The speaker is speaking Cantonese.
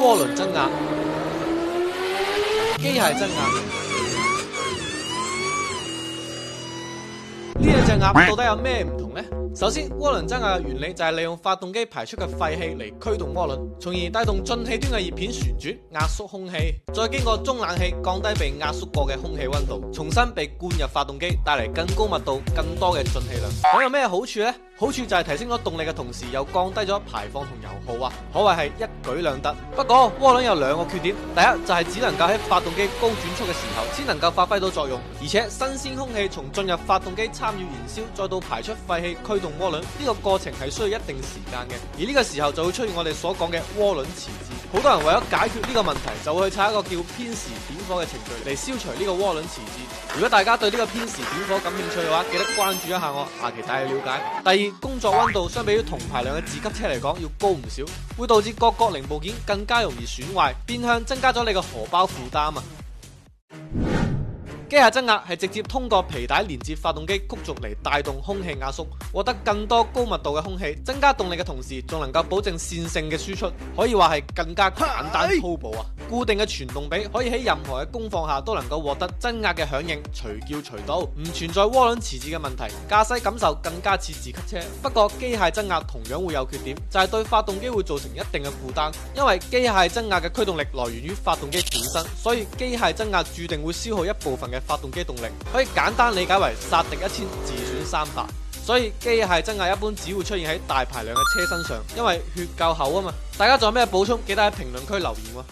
渦輪增壓、機械增壓。呢兩隻壓到底有咩唔同呢？首先，渦輪增壓嘅原理就係利用發動機排出嘅廢氣嚟驅動渦輪，從而帶動進氣端嘅熱片旋轉，壓縮空氣，再經過中冷氣降低被壓縮過嘅空氣溫度，重新被灌入發動機，帶嚟更高密度、更多嘅進氣量。咁有咩好處呢？好處就係提升咗動力嘅同時，又降低咗排放同油耗啊，可謂係一舉兩得。不過渦輪有兩個缺點，第一就係只能夠喺發動機高轉速嘅時候先能夠發揮到作用，而且新鮮空氣從進入發動機參與燃燒，再到排出廢氣驅動渦輪，呢個過程係需要一定時間嘅。而呢個時候就會出現我哋所講嘅渦輪遲滯。好多人為咗解決呢個問題，就會去踩一個叫偏時點火嘅程序嚟消除呢個渦輪遲滯。如果大家對呢個偏時點火感興趣嘅話，記得關注一下我，下期帶你了解。第二，工作溫度相比於同排量嘅自級車嚟講要高唔少，會導致各個零部件更加容易損壞，變相增加咗你個荷包負擔啊！機械增壓係直接通過皮帶連接發動機曲軸嚟帶動空氣壓縮，獲得更多高密度嘅空氣，增加動力嘅同時，仲能夠保證線性嘅輸出，可以話係更加簡單粗暴啊！固定嘅傳動比可以喺任何嘅工況下都能夠獲得增壓嘅響應，隨叫隨到，唔存在渦輪遲滯嘅問題，駕駛感受更加似自級車。不過機械增壓同樣會有缺點，就係對發動機會造成一定嘅負擔，因為機械增壓嘅驅動力來源於發動機本身，所以機械增壓注定會消耗一部分嘅發動機動力，可以簡單理解為殺敵1000，自損300。所以機械增壓一般只會出現喺大排量嘅車身上，因為血夠厚啊嘛。大家仲有咩補充？記得喺評論區留言喎。